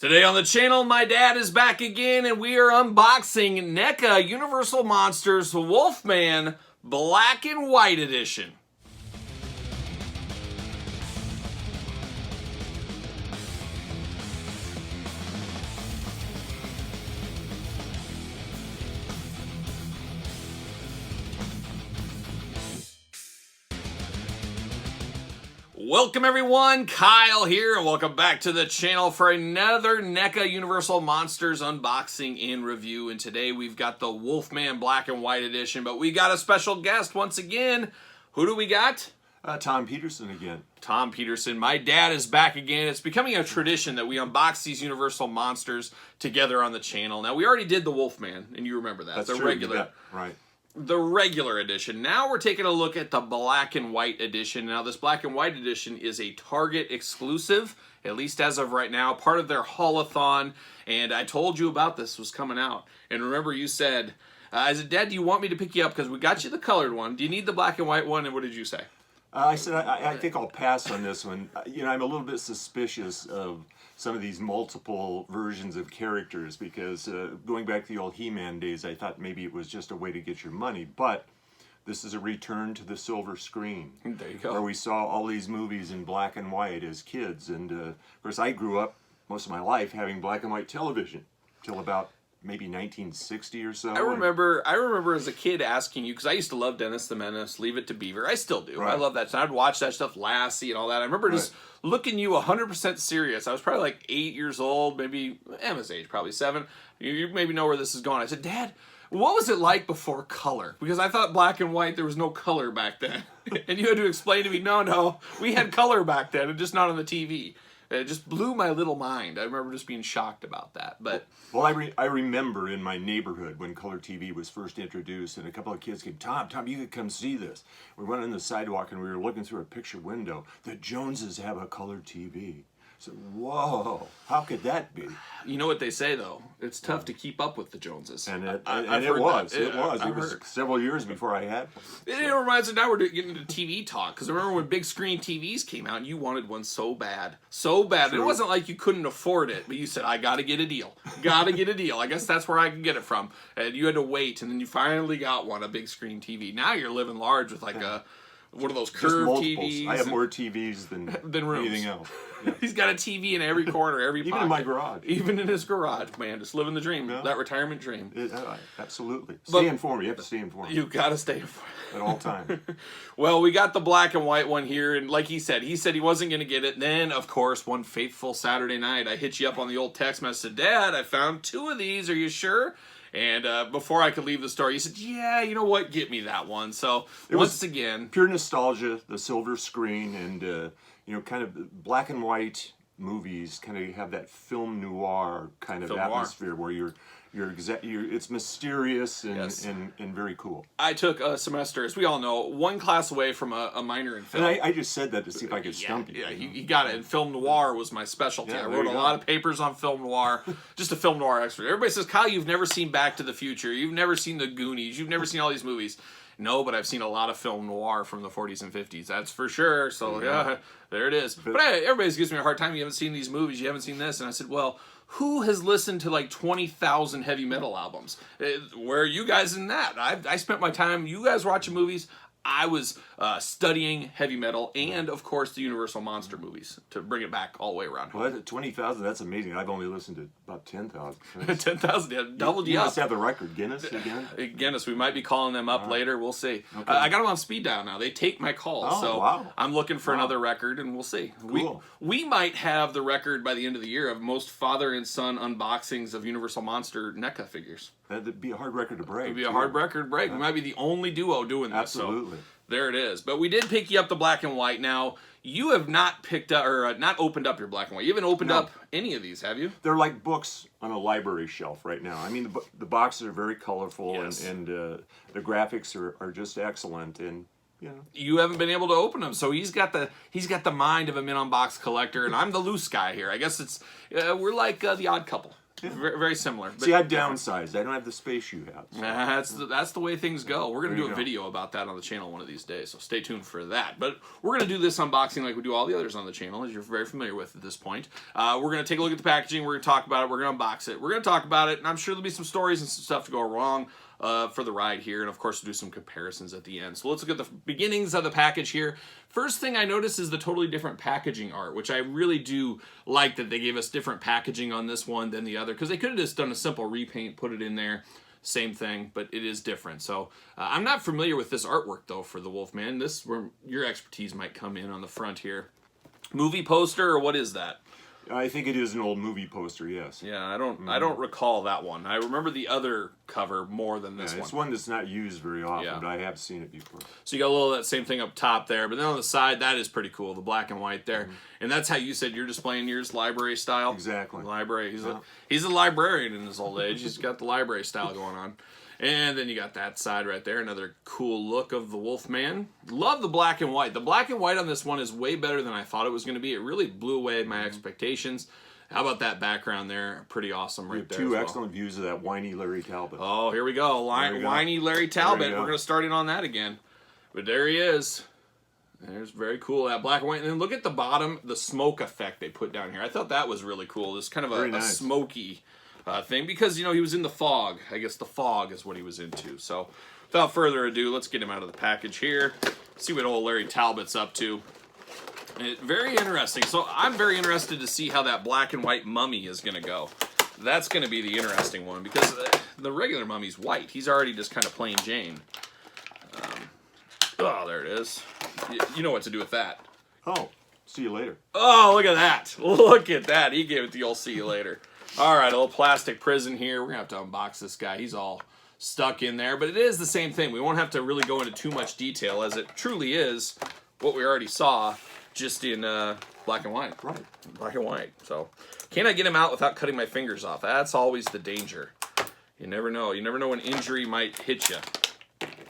Today on the channel, my dad is back again, and we are unboxing NECA Universal Monsters Wolfman Black and White Edition. Welcome everyone, Kyle here, and welcome back to the channel for another NECA Universal Monsters unboxing and review. And today we've got the Wolfman Black and White Edition, but we got a special guest once again. Who do we got? Tom Peterson again. Tom Peterson. My dad is back again. It's becoming a tradition that we unbox these Universal Monsters together on the channel. Now, we already did the Wolfman, and you remember that. That's the true. regular. Yeah, right. The regular edition. Now we're taking a look at the Black and White edition. Now this Black and White edition is a Target exclusive, at least as of right now, part of their haul-a-thon, and I told you about this was coming out. And remember you said, I said, Dad, do you want me to pick you up? Because we got you the colored one. Do you need the black and white one? And what did you say? I said, I think I'll pass on this one. You know, I'm a little bit suspicious of some of these multiple versions of characters because going back to the old He-Man days, I thought maybe it was just a way to get your money. But this is a return to the silver screen. There you go. Where we saw all these movies in black and white as kids. And of course, I grew up most of my life having black and white television till about maybe 1960 or so. I remember as a kid asking you, because I used to love Dennis the Menace, Leave It to Beaver. I still do. Right. I love that. So I'd watch that stuff, Lassie and all that. I remember just looking you 100% serious. I was probably like 8 years old, maybe Emma's age, probably 7. You maybe know where this is going. I said, Dad, what was it like before color? Because I thought black and white, there was no color back then. And you had to explain to me, no, we had color back then, and just not on the TV. It just blew my little mind. I remember just being shocked about that. But well, I remember in my neighborhood when color TV was first introduced, and a couple of kids came, Tom, you could come see this. We went on the sidewalk and we were looking through a picture window. The Joneses have a color TV. So, whoa, how could that be? You know what they say, though? It's tough to keep up with the Joneses. And it was. It was several years before I had one. So. It reminds me, now we're getting into TV talk, because I remember when big screen TVs came out, and you wanted one so bad. So bad. True. It wasn't like you couldn't afford it, but you said, I gotta get a deal. Gotta get a deal. I guess that's where I can get it from. And you had to wait, and then you finally got one, a big screen TV. Now you're living large with like a... one of those curved TVs. I have more TVs than rooms. Anything else. Yeah. He's got a TV in every corner, every even pocket. in my garage. Even in his garage, man. Just living the dream. Yeah. That retirement dream. Absolutely. Stay informed. You have to stay informed. You got to stay informed. At all times. Well, we got the black and white one here, and like he said he wasn't going to get it. Then, of course, one fateful Saturday night, I hit you up on the old text message. Dad, I found 2 of these. Are you sure? And before I could leave the store, you said, yeah, you know what? Get me that one. So, once again... pure nostalgia, the silver screen, and, you know, kind of black and white movies kind of have that film noir kind of atmosphere where it's mysterious and, yes. and very cool. I took a semester, as we all know, one class away from a minor in film. And I just said that to see if I could stump you. Yeah, you got it. And film noir was my specialty. Yeah, I wrote a lot of papers on film noir. Just a film noir expert. Everybody says, Kyle, you've never seen Back to the Future. You've never seen The Goonies. You've never seen all these movies. No, but I've seen a lot of film noir from the 40s and 50s. That's for sure. So, yeah, there it is. But everybody gives me a hard time. You haven't seen these movies. You haven't seen this. And I said, well, who has listened to like 20,000 heavy metal albums? Where are you guys in that? I spent my time, you guys watching movies. I was studying heavy metal and, of course, the Universal Monster movies to bring it back all the way around. Well, 20,000, that's amazing. I've only listened to about 10,000. 10,000, yeah, doubled you up. You must have the record. Guinness again? Guinness, we might be calling them up later. We'll see. Okay. I got them on speed dial now. They take my calls. Wow. I'm looking for another record, and we'll see. Cool. We might have the record by the end of the year of most father and son unboxings of Universal Monster NECA figures. That'd be a hard record to break. It'd be a hard record to break. We might be the only duo doing this. Absolutely. So there it is. But we did pick you up the black and white. Now, you have not picked up, or not opened up your black and white. You haven't opened up any of these, have you? They're like books on a library shelf right now. I mean, the boxes are very colorful, yes. and the graphics are just excellent. And you haven't been able to open them, so he's got the mind of a min-on-box collector, and I'm the loose guy here. I guess it's we're like the odd couple. Very, very similar. But See, I've downsized. I don't have the space you have. So. That's the way things go. We're going to do a video about that on the channel one of these days, so stay tuned for that. But we're going to do this unboxing like we do all the others on the channel, as you're very familiar with at this point. We're going to take a look at the packaging. We're going to talk about it. We're going to unbox it. We're going to talk about it, and I'm sure there'll be some stories and some stuff to go wrong for the ride here, and of course we'll do some comparisons at the end. So let's look at the beginnings of the package here. First thing I notice is the totally different packaging art, which I really do like that they gave us different packaging on this one than the other, because they could have just done a simple repaint, put it in there, same thing, but it is different. So I'm not familiar with this artwork though for the Wolfman. This is where your expertise might come in on the front here. Movie poster, or what is that? I think it is an old movie poster, yes. Yeah, I don't recall that one. I remember the other cover more than this one. It's one that's not used very often, but I have seen it before. So you got a little of that same thing up top there, but then on the side, that is pretty cool, the black and white there. And that's how you said you're displaying yours, library style? Exactly. Library. He's a librarian in his old age. He's got the library style going on. And then you got that side right there, another cool look of the Wolfman. Love the black and white. The black and white on this one is way better than I thought it was going to be. It really blew away my expectations. How about that background there? Pretty awesome right there. Two excellent views of that whiny Larry Talbot. Oh, here we go. Whiny Larry Talbot. We're going to start in on that again. But there he is. There's very cool, that black and white. And then look at the bottom, the smoke effect they put down here. I thought that was really cool. This kind of a smoky thing, because, you know, he was in the fog. I guess the fog is what he was into. So without further ado, let's get him out of the package here. See what old Larry Talbot's up to. Very interesting. So I'm very interested to see how that black and white mummy is going to go. That's going to be the interesting one, because the regular mummy's white. He's already just kind of plain Jane. Oh, there it is. You know what to do with that. Oh, see you later. Oh, look at that. Look at that. He gave it the old see you later. All right, a little plastic prison here. We're going to have to unbox this guy. He's all stuck in there, but it is the same thing. We won't have to really go into too much detail, as it truly is what we already saw, just in black and white. Right. Black and white. So, can I get him out without cutting my fingers off? That's always the danger. You never know. You never know when injury might hit you.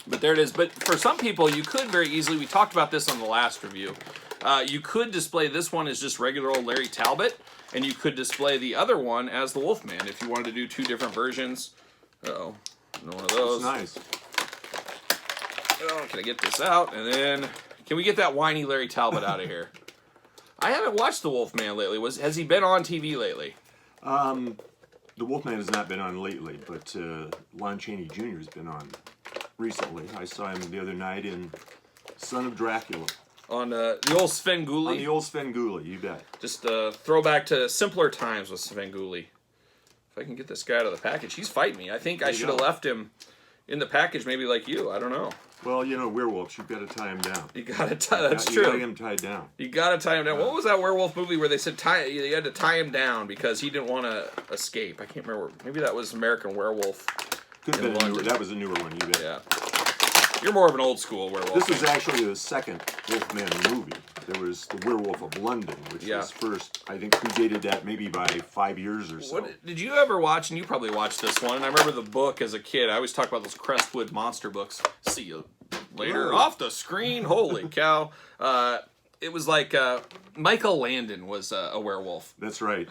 But there it is. But for some people, you could very easily, we talked about this on the last review, you could display this one as just regular old Larry Talbot, and you could display the other one as the Wolfman if you wanted to do two different versions. Uh-oh. One of those. That's nice. Oh, can I get this out? And then, can we get that whiny Larry Talbot out of here? I haven't watched the Wolfman lately. Has he been on TV lately? The Wolfman has not been on lately, but Lon Chaney Jr. has been on recently. I saw him the other night in Son of Dracula. On the old Svengoolie? On the old Svengoolie, you bet. Just a throwback to simpler times with Svengoolie. If I can get this guy out of the package. He's fighting me. I think I should have left him in the package, maybe like you. I don't know. Well, you know, werewolves, you've got to tie him down. You got to tie. That's true. You got to get him tied down. You got to tie him down. What was that werewolf movie where they said you had to tie him down because he didn't want to escape? I can't remember. Maybe that was American Werewolf. Could have been that was a newer one, you bet. Yeah. You're more of an old school werewolf. This was actually the second Wolfman movie. There was The Werewolf of London, which was first, I think, predated that maybe by 5 years or so. Did you ever watch, and you probably watched this one, and I remember the book as a kid. I always talk about those Crestwood monster books. See you later. Off the screen. Holy cow. It was like Michael Landon was a werewolf. That's right.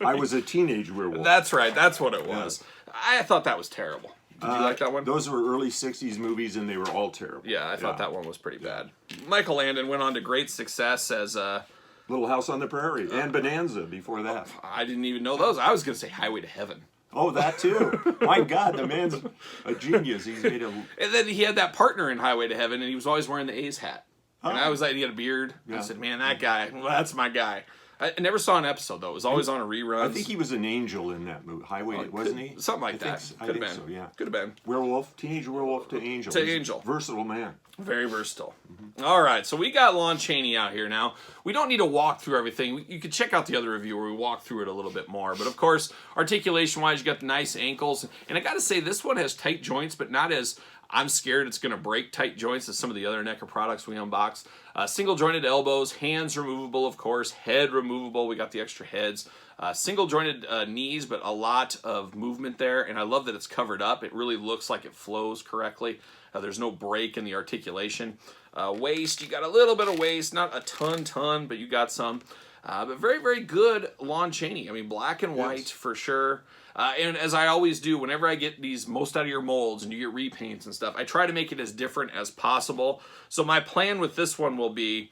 I was a teenage werewolf. That's right. That's what it was. I thought that was terrible. Did you like that one? Those were early 60s movies, and they were all terrible. Yeah, I thought that one was pretty bad. Michael Landon went on to great success as... Little House on the Prairie, and Bonanza before that. I didn't even know those. I was going to say Highway to Heaven. Oh, that too. My God, the man's a genius. He's made a... And then he had that partner in Highway to Heaven, and he was always wearing the A's hat. And I was like, he had a beard. Yeah. I said, man, that guy, well, that's my guy. I never saw an episode, though. It was always on a rerun. I think he was an angel in that movie. Highway, wasn't he? Something like that. Could have been. So, yeah. Could have been. Werewolf, teenage werewolf to angel. To angel. Versatile man. Very versatile. All right, so we got Lon Chaney out here now. We don't need to walk through everything. You can check out the other review where we walk through it a little bit more. But, of course, articulation-wise, you got the nice ankles. And I got to say, this one has tight joints, but not as... I'm scared it's going to break tight joints as some of the other NECA products we unbox. Single jointed elbows, hands removable, of course, head removable. We got the extra heads. Single jointed knees, but a lot of movement there. And I love that it's covered up. It really looks like it flows correctly. There's no break in the articulation. Waist, you got a little bit of waist, not a ton, but you got some. But very, very good Lon Chaney. I mean, black and white for sure. And as I always do, whenever I get these most out of your molds and you get repaints and stuff, I try to make it as different as possible. So my plan with this one will be,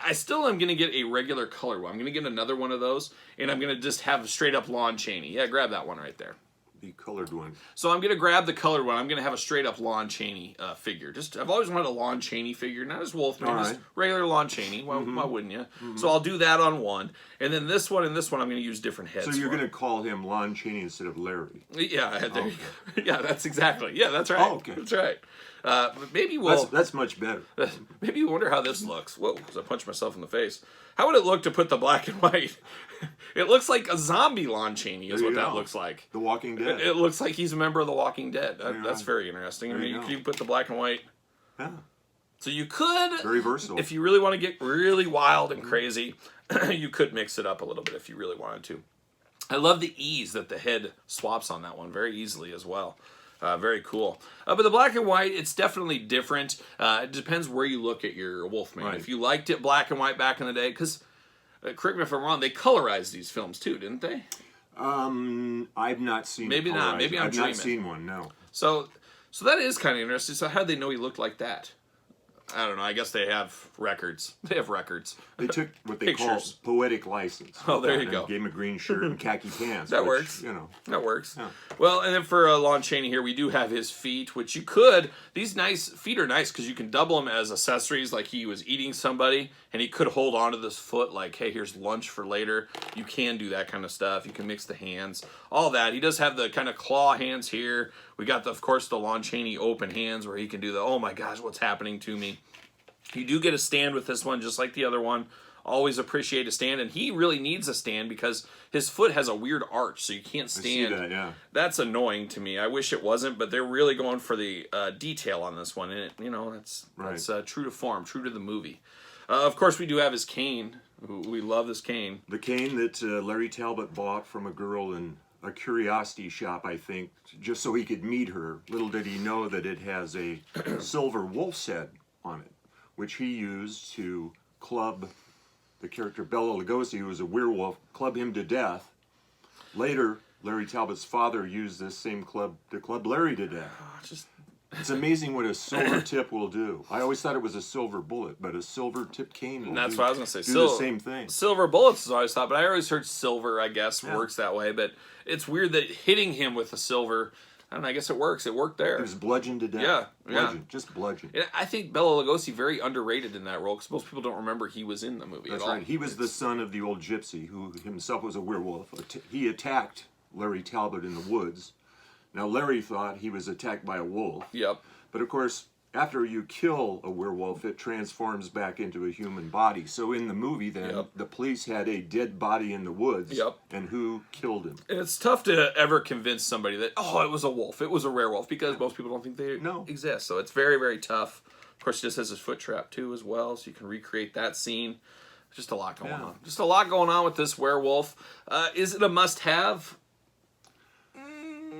I still am going to get a regular color one. I'm going to get another one of those, and I'm going to just have straight up Lon Chaney. Yeah, grab that one right there. The colored one. So I'm going to grab the colored one. I'm going to have a straight up Lon Chaney figure. I've always wanted a Lon Chaney figure, not as Wolfman, just regular Lon Chaney. Why wouldn't you? So I'll do that on one, and then this one and this one I'm going to use different heads. So you're going to call him Lon Chaney instead of Larry. Yeah, there you go. Yeah, that's exactly. Yeah, that's right. Oh, okay. That's right. But maybe we'll. That's much better. Maybe you wonder how this looks. Whoa, because I punched myself in the face. How would it look to put the black and white? It looks like a zombie Lon Chaney is what that looks like. The Walking Dead. It looks like he's a member of The Walking Dead. That's very interesting. I mean, you could put the black and white. Yeah. So you could. Very versatile. If you really want to get really wild and crazy, you could mix it up a little bit if you really wanted to. I love the ease that the head swaps on that one very easily as well. Very cool. But the black and white, it's definitely different. It depends where you look at your Wolfman. Right. If you liked it black and white back in the day, because, correct me if I'm wrong, they colorized these films too, didn't they? I've not seen. Maybe not. Maybe I'm dreaming. I've not seen one. No. So that is kind of interesting. So how did they know he looked like that? I don't know. I guess they have records. They have records. They took what they call poetic license. Oh, there you go. Gave him a green shirt and khaki pants. That works. You know. That works. Yeah. Well, and then for Lon Chaney here, we do have his feet, which you could. These feet are nice because you can double them as accessories, like he was eating somebody, and he could hold onto this foot, like, hey, here's lunch for later. You can do that kind of stuff. You can mix the hands, all that. He does have the kind of claw hands here. We got, of course, the Lon Chaney open hands where he can do the, oh my gosh, what's happening to me? You do get a stand with this one, just like the other one. Always appreciate a stand, and he really needs a stand because his foot has a weird arch, so you can't stand. I see that, yeah. That's annoying to me. I wish it wasn't, but they're really going for the detail on this one, and that's true to form, true to the movie. Of course, we do have his cane. We love this cane. The cane that Larry Talbot bought from a girl in a curiosity shop, I think, just so he could meet her. Little did he know that it has a silver wolf's head on it, which he used to club the character Bela Lugosi, who was a werewolf, club him to death. Later, Larry Talbot's father used this same club to club Larry to death. It's amazing what a silver tip will do. I always thought it was a silver bullet, but a silver tip cane will That's what I was going to say. Do the same thing. Silver bullets is what I always thought, but I always heard silver, I guess, works that way. But it's weird that hitting him with a silver, I don't know, I guess it works. It worked there. He was bludgeoned to death. Yeah. Bludgeoned, just bludgeoned. And I think Bela Lugosi very underrated in that role because most people don't remember he was in the movie That's at all. right. He was the son of the old gypsy who himself was a werewolf. He attacked Larry Talbot in the woods. Now, Larry thought he was attacked by a wolf. Yep. But, of course, after you kill a werewolf, it transforms back into a human body. So in the movie, then, the police had a dead body in the woods. Yep. And who killed him? And it's tough to ever convince somebody that, it was a wolf, it was a werewolf, because most people don't think they exist. So it's very, very tough. Of course, he just has his foot trap, too, as well, so you can recreate that scene. Just a lot going on. Just a lot going on with this werewolf. Is it a must-have?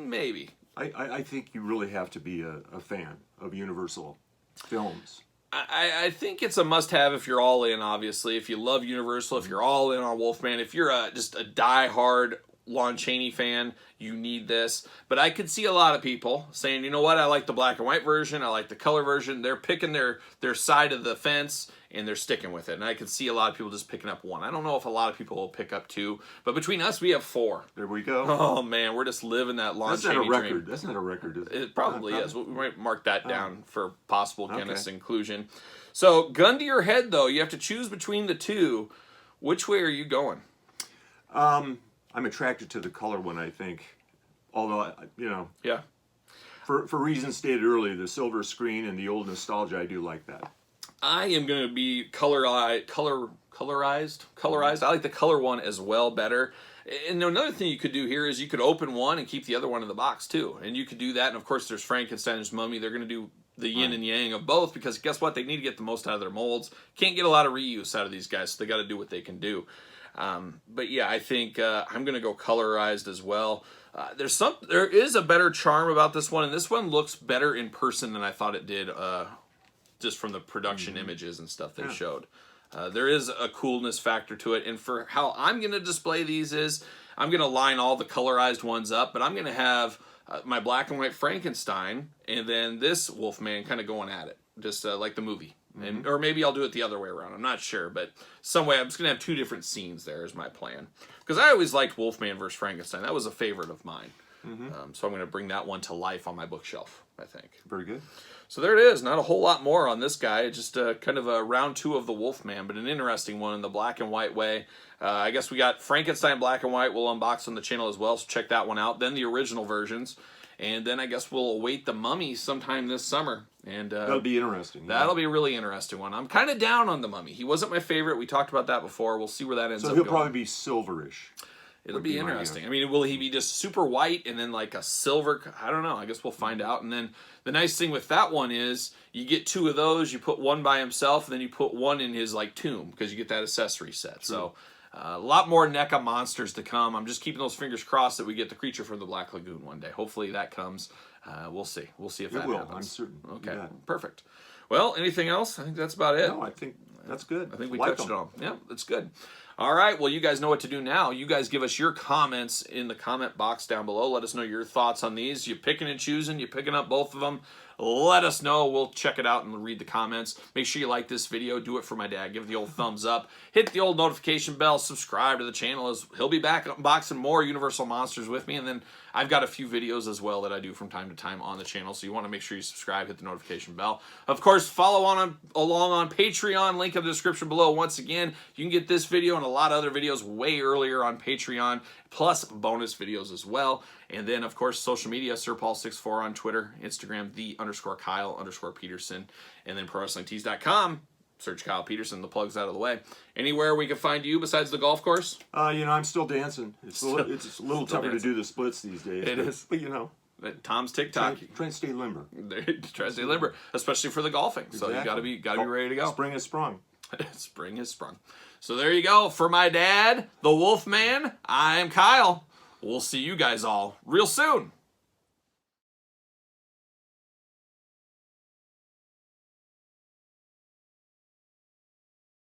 Maybe. I think you really have to be a fan of Universal films. I think it's a must-have if you're all in, obviously. If you love Universal, if you're all in on Wolfman, if you're just a die-hard Lon Chaney fan, you need this. But I could see a lot of people saying, you know what, I like the black and white version, I like the color version. They're picking their side of the fence, and they're sticking with it. And I could see a lot of people just picking up one. I don't know if a lot of people will pick up two, but between us, we have 4. There we go. Oh, man, we're just living that Lon Chaney dream. That's not a record. That's not a record, is it? It probably is. We might mark that down for possible Guinness inclusion. So, gun to your head, though. You have to choose between the two. Which way are you going? I'm attracted to the color one, I think. Although, Yeah. For reasons stated earlier, the silver screen and the old nostalgia, I do like that. I am going to be colorized. I like the color one as well better. And another thing you could do here is you could open one and keep the other one in the box too. And you could do that. And of course, there's Frankenstein's Mummy. They're going to do the yin and yang of both because guess what? They need to get the most out of their molds. Can't get a lot of reuse out of these guys, so they got to do what they can do. But yeah, I think I'm going to go colorized as well. There is a better charm about this one, and this one looks better in person than I thought it did. Just from the production images and stuff they showed. There is a coolness factor to it, and for how I'm going to display these is I'm going to line all the colorized ones up, but I'm going to have my black and white Frankenstein, and then this Wolfman kind of going at it, just like the movie. And, or maybe I'll do it the other way around. I'm not sure, but some way I'm just going to have two different scenes there is my plan. Because I always liked Wolfman versus Frankenstein. That was a favorite of mine. So I'm going to bring that one to life on my bookshelf, I think. Very good. So there it is. Not a whole lot more on this guy. Just kind of a round 2 of the Wolfman, but an interesting one in the black and white way. I guess we got Frankenstein black and white. We'll unbox on the channel as well, so check that one out. Then the original versions. And then I guess we'll await the Mummy sometime this summer. And that'll be interesting. That'll be a really interesting one. I'm kind of down on the Mummy. He wasn't my favorite. We talked about that before. We'll see where that ends up So he'll going. probably be silverish. It'll be interesting. I mean, will he be just super white and then like a silver? I don't know. I guess we'll find out. And then the nice thing with that one is you get 2 of those. You put one by himself, and then you put one in his like tomb because you get that accessory set. True. So a lot more NECA monsters to come. I'm just keeping those fingers crossed that we get the creature from the Black Lagoon one day. Hopefully that comes. We'll see. We'll see if that happens. I'm certain. Okay, perfect. Well, anything else? I think that's about it. No, I think that's good. I think we touched it on. Yeah, that's good. All right, well, you guys know what to do now. You guys give us your comments in the comment box down below. Let us know your thoughts on these. You picking and choosing? You picking up both of them? Let us know. We'll check it out and read the comments. Make sure you like this video. Do it for my dad. Give it the old thumbs up. Hit the old notification bell. Subscribe to the channel. As he'll be back unboxing more Universal Monsters with me. And then I've got a few videos as well that I do from time to time on the channel. So you want to make sure you subscribe. Hit the notification bell. Of course, follow along on Patreon. Link in the description below. Once again, you can get this video and a lot of other videos way earlier on Patreon. Plus bonus videos as well. And then, of course, social media, SirPaul64 on Twitter, Instagram, _Kyle_Peterson, and then ProWrestlingTees.com. Search Kyle Peterson, the plug's out of the way. Anywhere we can find you besides the golf course? I'm still dancing. It's a little tougher to do the splits these days. It is. But, Tom's TikTok. Try and stay limber. Try to stay limber, especially for the golfing. So you gotta be ready to go. Spring has sprung. Spring has sprung. So there you go. For my dad, the Wolfman, I am Kyle. We'll see you guys all real soon.